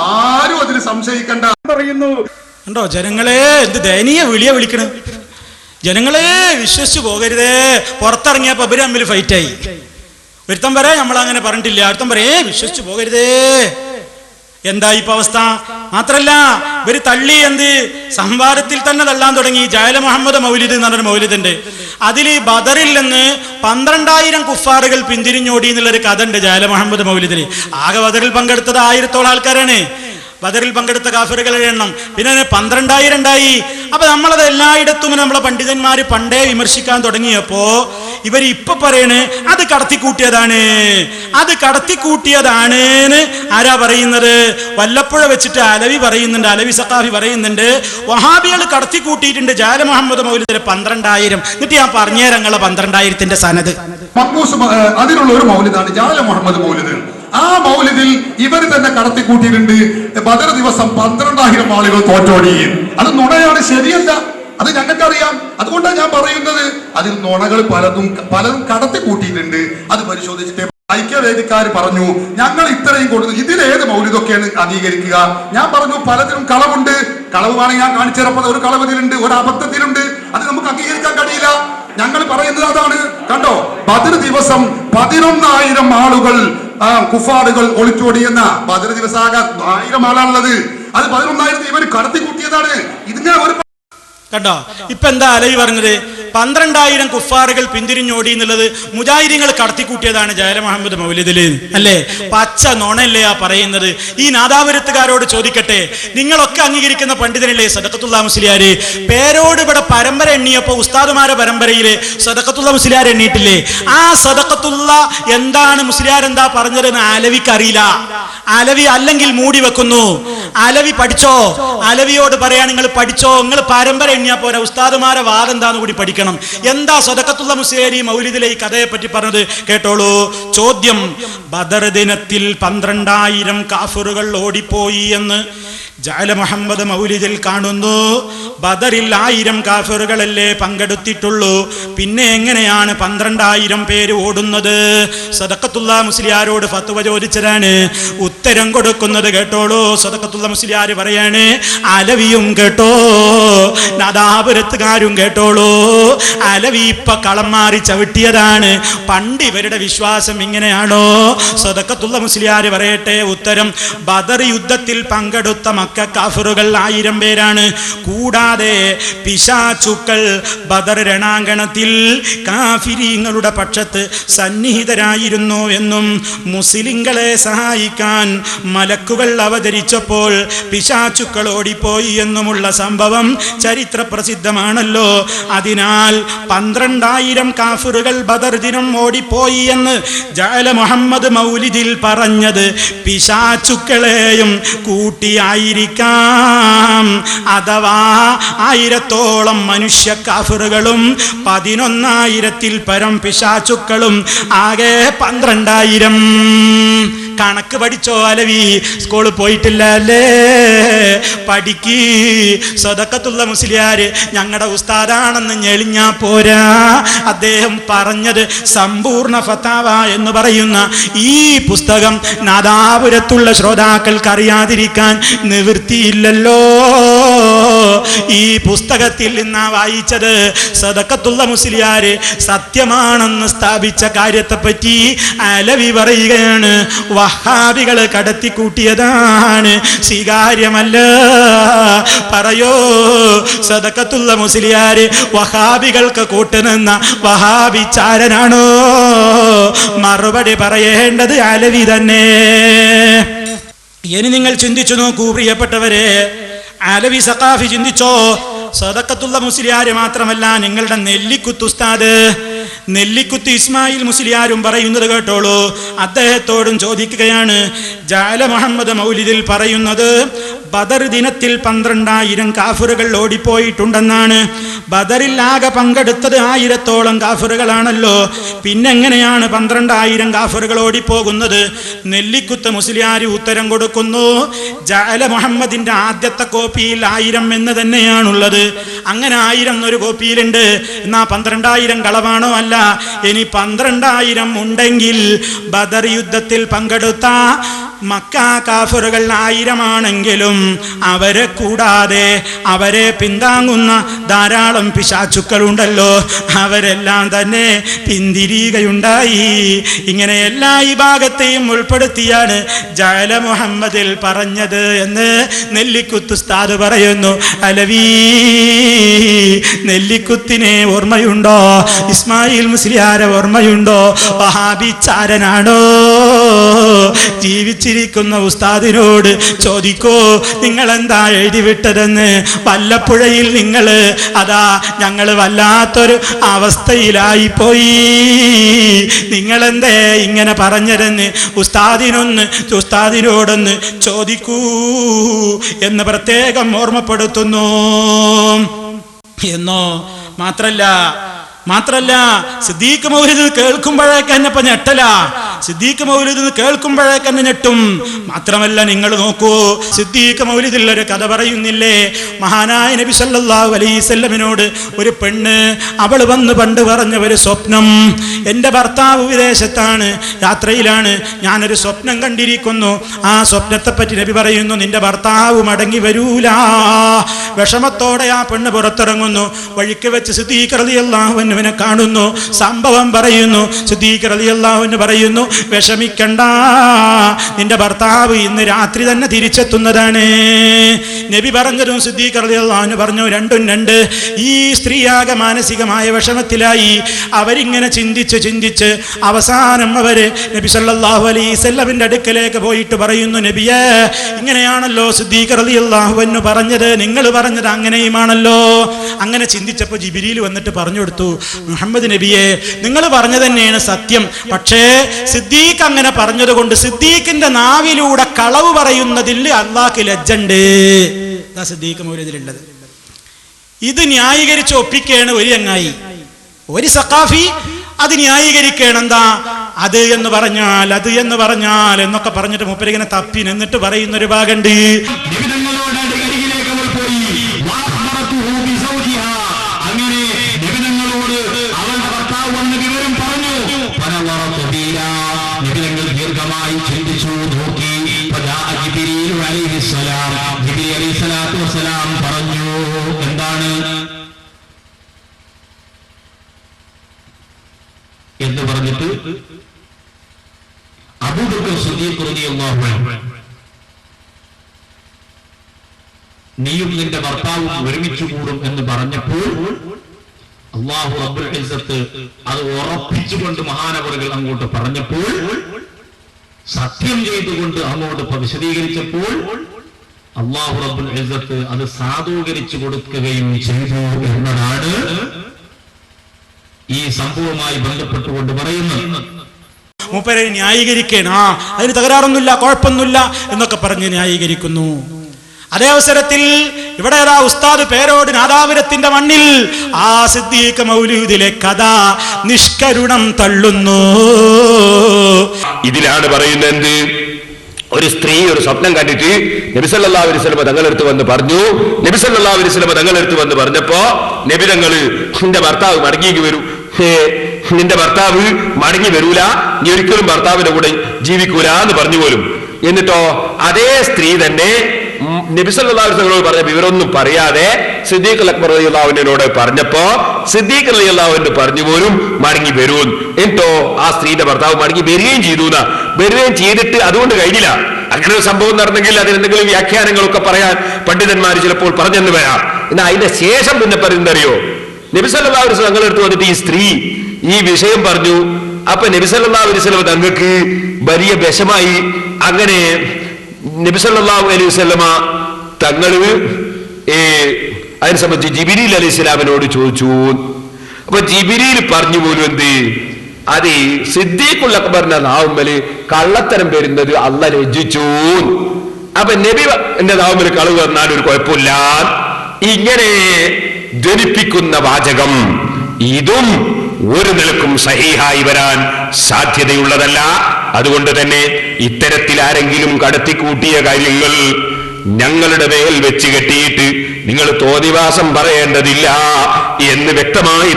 ആരും അതിൽ സംശയിക്കണ്ട പറയുന്നു. കണ്ടോ ജനങ്ങളെ, എന്ത് ദയനീയ വിളിയ വിളിക്കണം. ജനങ്ങളെ വിശ്വസിച്ചു പോകരുതേ. പുറത്തിറങ്ങിയപ്പോ ഇവര് തമ്മിൽ ഫൈറ്റായി. ഒരുത്തം വരെ നമ്മളങ്ങനെ പറഞ്ഞിട്ടില്ല, ഒരുത്തം വരെ വിശ്വസിച്ചു പോകരുതേ. എന്താ ഇപ്പൊ അവസ്ഥ? മാത്രല്ല ഇവര് തള്ളി എന്ത് സംവാദത്തിൽ തന്നെ തള്ളാൻ തുടങ്ങി. ജാല മുഹമ്മദ് മൗലിദ് എന്ന് പറഞ്ഞൊരു മൗലിദുണ്ട്. അതിൽ ബദറിൽ നിന്ന് 12,000 കുഫാറുകൾ പിന്തിരിഞ്ഞോടി എന്നുള്ളൊരു കഥ ഉണ്ട് ജാല മുഹമ്മദ് മൗലിദിൽ. ആകെ ബദറിൽ പങ്കെടുത്തത് 1000-ഓളം ആൾക്കാരാണ്. ബദറിൽ പങ്കെടുത്ത കാഫിറുകളുടെ എണ്ണം പിന്നെ 12,000 ഉണ്ടായി. അപ്പൊ നമ്മളത് എല്ലായിടത്തും നമ്മളെ പണ്ഡിതന്മാര് പണ്ടേ വിമർശിക്കാൻ തുടങ്ങിയപ്പോ ഇവര് ഇപ്പൊ പറയണ് അത് കടത്തിക്കൂട്ടിയതാണ്, അത് കടത്തിക്കൂട്ടിയതാണ്. ആരാ പറയുന്നത്? വല്ലപ്പുഴ വെച്ചിട്ട് അലവി പറയുന്നുണ്ട്, അലവി സഖാഫി പറയുന്നുണ്ട് വഹാബികൾ കടത്തിക്കൂട്ടിയിട്ടുണ്ട് ജാല മുഹമ്മദ് മൗലിദിലെ 12,000. എന്നിട്ട് ഞാൻ പറഞ്ഞുതരാം നിങ്ങളെ 12,000ന്റെ സനത്. അതിനുള്ള ഒരു മൗലിദാണ് ജാല മുഹമ്മദ് മൗലിദ്. ആ മൗലിദിൽ ഇവർ തന്നെ കടത്തിക്കൂട്ടിയിട്ടുണ്ട്. ബദർ ദിവസം 12,000 ആളുകൾ തോറ്റോടി. അത് നുണയാണ്, ശരിയല്ല. അത് ഞങ്ങൾക്കറിയാം. അതുകൊണ്ടാണ് ഞാൻ പറയുന്നത് അതിൽ നുണകൾ പലതും കടത്തിക്കൂട്ടിയിട്ടുണ്ട്. അത് പരിശോധിച്ചിട്ട് ഐക്യവേദിക്കാർ പറഞ്ഞു ഞങ്ങൾ ഇത്രയും കൊടുത്തു, ഇതിലേത് മൗലിദൊക്കെയാണ് അംഗീകരിക്കുക? ഞാൻ പറഞ്ഞു പലതിലും കളവുണ്ട്. കളവ് വേണമെങ്കിൽ ഞാൻ കാണിച്ചു തരപ്പോൾ ഒരു കളവതിലുണ്ട്, ഒരു അബദ്ധത്തിലുണ്ട്. അത് നമുക്ക് അംഗീകരിക്കാൻ കഴിയില്ല. ഞങ്ങൾ പറയുന്നത് അതാണ്. കണ്ടോ, ബദർ ദിവസം 11,000 ആളുകൾ കുഫാറുകൾ ഒളിച്ചോടിയെന്ന ബദർ ദിവസം ആകെ 1000 ആളാണുള്ളത്. അത് 11,000 ഇവർ കടത്തിക്കൂട്ടിയതാണ്. ഇതിങ്ങനെ ഒരു കണ്ടോ ഇപ്പൊ എന്താ അലവി പറഞ്ഞത്? 12,000 കുഫാറുകൾ പിന്തിരിഞ്ഞോടി എന്നുള്ളത് മുജാഹിദീങ്ങൾ കടത്തിക്കൂട്ടിയതാണ് ജാല മുഹമ്മദ് മൗലിദില്, അല്ലേ? പച്ച നോണല്ലേ ആ പറയുന്നത്? ഈ നാദാപുരത്തുകാരോട് ചോദിക്കട്ടെ, നിങ്ങളൊക്കെ അംഗീകരിക്കുന്ന പണ്ഡിതനല്ലേ സദഖത്തുള്ള മുസ്ലിയാര്? പേരോട് ഇവിടെ പരമ്പര എണ്ണിയപ്പോ ഉസ്താദുമാരെ പരമ്പരയില് സദഖത്തുള്ള മുസ്ലിയാർ എണ്ണിയിട്ടില്ലേ? ആ സദഖത്തുള്ള എന്താണ് മുസ്ലിയാർ എന്താ പറഞ്ഞതെന്ന് അലവിക്ക് അറിയില്ല. അലവി അല്ലെങ്കിൽ മൂടി വെക്കുന്നു. അലവി പഠിച്ചോ? അലവിയോട് പറയാ നിങ്ങൾ പഠിച്ചോ, നിങ്ങൾ പരമ്പര എണ്ണിയാ പോരാ, ഉസ്താദുമാരെ വാദം എന്താന്ന് കൂടി പഠിക്കണം. എന്താ സദഖത്തുള്ള മുസ്ലിയാരി മൗലിദിലെ ഈ കഥയെ പറ്റി പറഞ്ഞത് കേട്ടോളൂ. ചോദ്യം: ബദർ ദിനത്തിൽ 12,000 കാഫിറുകൾ ഓടിപ്പോയി എന്ന് ജാല മുഹമ്മദ് മൗലിദിൽ കാണുന്നു. ബദറിൽ 1000 കാഫിറുകളല്ലേ പങ്കെടുത്തിട്ടുള്ളൂ, പിന്നെ എങ്ങനെയാണ് 12,000 പേര് ഓടുന്നത്? സദഖത്തുള്ള മുസ്ലിയാരോട് ഫത്വ ചോദിച്ചതാണ്. ഉത്തരം കൊടുക്കുന്നത് കേട്ടോളൂ. സദഖത്തുള്ള മുസ്ലിയാർ പറയാണ്, അലവിയും കേട്ടോ, നാദാപുരത്തുകാരും കേട്ടോളൂ. അലവി ഇപ്പൊ കളം മാറി ചവിട്ടിയതാണ്. പണ്ട് ഇവരുടെ വിശ്വാസം ഇങ്ങനെയാണോ? സദഖത്തുള്ള മുസ്ലിയാർ പറയട്ടെ ഉത്തരം. ബദർ യുദ്ധത്തിൽ പങ്കെടുത്ത മക്ക കാഫിറുകൾ 1000 പേരാണ്. കൂടാതെ പിശാചുക്കൾ ബദർ രണാങ്കണത്തിൽ കാഫിരീങ്ങളുടെ പക്ഷത്ത് സന്നിഹിതരായിരുന്നു എന്നും മുസ്ലിങ്ങളെ സഹായിക്കാൻ മലക്കുകൾ അവതരിച്ചപ്പോൾ പിശാചുക്കൾ ഓടിപ്പോയി എന്നുമുള്ള സംഭവം ചരിത്ര പ്രസിദ്ധമാണല്ലോ. അതിനാൽ 12,000 കാഫിറുകൾ ബദർ ദിനം ഓടിപ്പോയി എന്ന് ജാല മുഹമ്മദ് മൗലിദിൽ പറഞ്ഞത് പിശാചുക്കളെയും കൂട്ടിയായിരിക്കാം. അഥവാ 1000-ഓളം മനുഷ്യ കാഫിറുകളും 11,000-ൽ പരം പിശാചുക്കളും ആകെ 12,000. കണക്ക് പഠിച്ചോ അലവി? സ്കൂളിൽ പോയിട്ടില്ല അല്ലേ? പഠിക്ക്. സദഖത്തുള്ള മുസ്ലിയാര് ഞങ്ങളുടെ ഉസ്താദാണെന്ന് ഞെളിഞ്ഞാ പോരാ. അദ്ദേഹം പറഞ്ഞത് സമ്പൂർണ്ണ ഫതാവ എന്ന് പറയുന്ന ഈ പുസ്തകം നാദാപുരത്തുള്ള ശ്രോതാക്കൾക്ക് അറിയാതിരിക്കാൻ നിവൃത്തിയില്ലല്ലോ. ഈ പുസ്തകത്തിൽ നിന്നാ വായിച്ചത്. സദഖത്തുള്ള മുസ്ലിയാര് സത്യമാണെന്ന് സ്ഥാപിച്ച കാര്യത്തെപ്പറ്റി അലവി പറയുകയാണ്. വഹാബികള് കടത്തിക്കൂട്ടിയതാണ്, സ്വീകാര്യമല്ല. പറയോ സദഖത്തുള്ള മുസ്ലിയാര് വഹാബികൾക്ക് കൂട്ടുനിന്ന വഹാബിച്ചാരനാണോ? മറുപടി പറയേണ്ടത് അലവി തന്നെ. ഇനി നിങ്ങൾ ചിന്തിച്ചു നോക്കൂ പ്രിയപ്പെട്ടവരെ. അലവി സഖാഫി ചിന്തിച്ചോ? സദഖത്തുള്ള മുസ്ലിയാര് മാത്രമല്ല, നിങ്ങളുടെ നെല്ലിക്കുത്ത് ഉസ്താദ് നെല്ലിക്കുത്ത് ഇസ്മായിൽ മുസ്ലിയാരും പറയുന്നത് കേട്ടോളൂ. അദ്ദേഹത്തോടും ചോദിക്കുകയാണ്. ജാല മുഹമ്മദ് മൗലിദിൽ പറയുന്നത് ബദർ ദിനത്തിൽ 12,000 കാഫിറുകൾ ഓടിപ്പോയിട്ടുണ്ടെന്നാണ്. ബദറിൽ ആകെ പങ്കെടുത്തത് 1000-ഓളം കാഫിറുകളാണല്ലോ. പിന്നെങ്ങനെയാണ് 12,000 കാഫിറുകൾ ഓടിപ്പോകുന്നത്? നെല്ലിക്കുത്ത് മുസ്ലിയാർ ഉത്തരം കൊടുക്കുന്നു. ജാല മുഹമ്മദിന്റെ ആദ്യത്തെ കോപ്പിയിൽ 1000 എന്ന് തന്നെയാണുള്ളത്. അങ്ങനെ 1000 ഒരു കോപ്പിയിലുണ്ട്. എന്നാ 12,000 കളവാണോ? അല്ല. ഇനി 12,000 ഉണ്ടെങ്കിൽ ബദർ യുദ്ധത്തിൽ പങ്കെടുത്ത മക്ക കാഫിറുകൾ 1000 അവരെ കൂടാതെ അവരെ പിന്താങ്ങുന്ന ധാരാളം പിശാചുക്കളുണ്ടല്ലോ, അവരെല്ലാം തന്നെ പിന്തിരിയുകയുണ്ടായി. ഇങ്ങനെ എല്ലാ ഈ ഭാഗത്തെയും ഉൾപ്പെടുത്തിയാണ് ജഅല മുഹമ്മദിൽ പറഞ്ഞത് എന്ന് നെല്ലിക്കുത്ത് ഉസ്താദ് പറയുന്നു. അലവി നെല്ലിക്കുത്തിനെ ഓർമ്മയുണ്ടോ? ഇസ്മായിൽ മുസ്ലിയാരെ ഓർമ്മയുണ്ടോ? വഹാബിച്ചാരനാണോ? ജീവിച്ചിരിക്കുന്ന ഉസ്താദിനോട് ചോദിക്കോ, നിങ്ങൾ എന്താ എഴുതി വിട്ടതെന്ന്. വല്ലപ്പുഴയിൽ നിങ്ങൾ അതാ ഞങ്ങൾ വല്ലാത്തൊരു അവസ്ഥയിലായി പോയി, നിങ്ങളെന്തേ ഇങ്ങനെ പറഞ്ഞതെന്ന് ഉസ്താദിനോടൊന്ന് ചോദിക്കൂ എന്ന് പ്രത്യേകം ഓർമ്മപ്പെടുത്തുന്നു. എന്നോ മാത്രല്ല സിദ്ദീഖ് മൗലിദ് കേൾക്കുമ്പോഴേക്ക് എന്നെ ഇപ്പൊ ഞെട്ടല. സിദ്ദീഖ് മൗലിദ് കേൾക്കുമ്പോഴേക്ക് എന്നെ ഞെട്ടും. മാത്രമല്ല, നിങ്ങൾ നോക്കൂ, സിദ്ദീഖ് മൗലിദിൽ ഒരു കഥ പറയുന്നില്ലേ? മഹാനായ നബി സല്ലല്ലാഹു അലൈഹി വസല്ലമിനോട് ഒരു പെണ്ണ് അവൾ വന്ന് പണ്ട് പറഞ്ഞ ഒരു സ്വപ്നം, എൻ്റെ ഭർത്താവ് വിദേശത്താണ്, യാത്രയിലാണ്, ഞാനൊരു സ്വപ്നം കണ്ടിരിക്കുന്നു. ആ സ്വപ്നത്തെ പറ്റി നബി പറയുന്നു, നിന്റെ ഭർത്താവ് മടങ്ങി വരൂല. വിഷമത്തോടെ ആ പെണ്ണ് പുറത്തിറങ്ങുന്നു. വഴിക്ക് വെച്ച് സിദ്ദീഖ് റളിയല്ലാഹു അൻഹുവിനെ കാണുന്നു. സംഭവം പറയുന്നു. സിദ്ദീഖ് റളിയല്ലാഹു അൻഹു പറയുന്നു, വിഷമിക്കണ്ട, നിന്റെ ഭർത്താവ് ഇന്ന് രാത്രി തന്നെ തിരിച്ചെത്തുന്നതാണ്. നബി പറഞ്ഞതും സിദ്ദീഖ് റളിയല്ലാഹു അൻഹു പറഞ്ഞു, രണ്ടും രണ്ട്. ഈ സ്ത്രീയാകെ മാനസികമായ വിഷമത്തിലായി. അവരിങ്ങനെ ചിന്തിച്ച് അവസാനം അവര് നബി സല്ലല്ലാഹു അലൈഹി വസല്ലമിന്റെ അടുക്കലേക്ക് പോയിട്ട് പറയുന്നു, നബിയേ, ഇങ്ങനെയാണല്ലോ സിദ്ദീഖ് റളിയല്ലാഹു അൻഹു പറഞ്ഞത്, നിങ്ങൾ പറഞ്ഞത് അങ്ങനെയുമാണല്ലോ. അങ്ങനെ ചിന്തിച്ചപ്പോൾ ജിബ്രീൽ വന്നിട്ട് പറഞ്ഞു കൊടുത്തു, മുഹമ്മദ് നബിയെ, നിങ്ങൾ പറഞ്ഞത് തന്നെയാണ് സത്യം. പക്ഷേ സിദ്ദീഖ് അങ്ങനെ പറഞ്ഞത് കൊണ്ട് സിദ്ദീഖിന്റെ നാവിലൂടെ കളവ് പറയുന്നതിൽ അള്ളാഹ്ക്ക് ലജ്ജണ്ട്. സിദ്ദീഖ് മൗലിദിലുള്ളത് ഇത് ന്യായീകരിച്ച് ഒപ്പിക്കുകയാണ് ഒരു ചങ്ങായി, ഒരു സഖാഫി. അത് ന്യായീകരിക്കണം. എന്താ അത് എന്ന് പറഞ്ഞാൽ എന്നൊക്കെ പറഞ്ഞിട്ട് മൂപ്പരിങ്ങനെ തപ്പി നിന്നിട്ട് പറയുന്നൊരു ഭാഗമുണ്ട്. പറഞ്ഞു, എന്താണ് എന്ന് പറഞ്ഞിട്ട് അബൂബക്കർ സിദ്ദീഖ് റളിയല്ലാഹു അൻഹു, നീയും നിന്റെ ഭർത്താവും ഒരുമിച്ച് കൂടും എന്ന് പറഞ്ഞപ്പോൾ അല്ലാഹു റബ്ബുൽ ഇസ്സത്ത് അത് ഉറപ്പിച്ചുകൊണ്ട് മഹാനവറുകൾ അങ്ങോട്ട് പറഞ്ഞപ്പോൾ, സത്യം ചെയ്തുകൊണ്ട് അങ്ങോട്ട് വിശദീകരിച്ചപ്പോൾ അല്ലാഹു റബ്ബുൽ ഇസ്സത്ത് അത് സാധൂകരിച്ചു കൊടുക്കുകയും ചെയ്തു എന്നതാണ് ഈ സംഭവവുമായി ബന്ധപ്പെട്ടുകൊണ്ട് പറയുന്നത്. മൂപ്പരെ ന്യായീകരിക്കണം, അതിന് തകരാറൊന്നുമില്ല, കുഴപ്പമൊന്നുമില്ല എന്നൊക്കെ പറഞ്ഞ് ന്യായീകരിക്കുന്നു. അതേ അവസരത്തിൽ ഇവിടെ ഉസ്താദ് പേരോട് നാദാപുരത്തിന്റെ മണ്ണിൽ ആ സിദ്ദീഖ് മൗലൂദിലെ കഥ നിഷ്കരുണം തള്ളുന്നു. ഇതിലാണ് പറയുന്നത്, ഒരു സ്ത്രീ ഒരു സ്വപ്നം കണ്ടിട്ട് നബി സല്ലല്ലാഹു അലൈഹി വസല്ലം തങ്ങളെടുത്ത് വന്ന് പറഞ്ഞു. നബി സല്ലല്ലാഹു അലൈഹി വസല്ലം തങ്ങളെടുത്ത് വന്ന് പറഞ്ഞപ്പോ നബി തങ്ങള്, നിന്റെ ഭർത്താവ് മടങ്ങി വരൂ, നിന്റെ ഭർത്താവ് മടങ്ങി വരൂല, നീ ഒരിക്കലും ഭർത്താവിന്റെ കൂടെ ജീവിക്കൂല എന്ന് പറഞ്ഞു പോലും. എന്നിട്ടോ അതേ സ്ത്രീ തന്നെ നബി സല്ലല്ലാഹു അലൈഹി വസല്ലം പറഞ്ഞ വിവരമൊന്നും പറയാതെ സിദ്ദീഖ് അക്ബർ റളിയല്ലാഹു അൻഹുവിനോട് പറഞ്ഞപ്പോ സിദ്ദീഖ് റളിയല്ലാഹു അൻഹു പറഞ്ഞു പോലും മടങ്ങി വരൂ. എന്നിട്ടോ ആ സ്ത്രീയുടെ ഭർത്താവ് മടങ്ങി വരികയും ചെയ്തു. വരികയും ചെയ്തിട്ട് അതുകൊണ്ട് കഴിഞ്ഞില്ല. അങ്ങനെ ഒരു സംഭവം നടന്നെങ്കിൽ അതിനെന്തെങ്കിലും വ്യാഖ്യാനങ്ങളൊക്കെ പറയാൻ പണ്ഡിതന്മാർ ചിലപ്പോൾ പറഞ്ഞെന്ന് വരാം. എന്നാൽ അതിന്റെ ശേഷം പിന്നെ പറയുന്നറിയോ, നബി സല്ലല്ലാഹു അലൈഹി വസല്ലം തങ്ങളെടുത്ത് വന്നിട്ട് ഈ സ്ത്രീ ഈ വിഷയം പറഞ്ഞു. അപ്പൊ നബി സല്ലല്ലാഹു അലൈഹി വസല്ലം തങ്ങൾക്ക് വലിയ വിഷമായി. അങ്ങനെ നബി സല്ലല്ലാഹു അലൈഹി വസല്ലമ തങ്ങള് അതിനെ സംബന്ധിച്ച് ജിബ്രീൽ അലൈഹിസ്സലാമിനോട് ചോദിച്ചു. അപ്പൊ ജിബ്രീൽ പറഞ്ഞു പോലും എന്ത്, അത് സിദ്ദീഖുൽ അക്ബറിന്റെ നാവുമ്മല് കള്ളത്തരം വരുന്നത് അള്ളാഹ് ലജ്ജിച്ചു. അപ്പൊ നബി എന്റെ നാവുമ്മല് കളവ് വന്നാൽ ഒരു കുഴപ്പമില്ല. ഇങ്ങനെ ധ്വനിപ്പിക്കുന്ന വാചകം ഇതും ഒരു നിലക്കും സഹീഹായി വരാൻ സാധ്യതയുള്ളതല്ല. അതുകൊണ്ട് തന്നെ ഇത്തരത്തിൽ ആരെങ്കിലും കടത്തിക്കൂട്ടിയ കാര്യങ്ങൾ ഞങ്ങളുടെ മേൽ വെച്ച് കെട്ടിയിട്ട് നിങ്ങൾ തോന്നിവാസം പറയേണ്ടതില്ല എന്ന് വ്യക്തമായി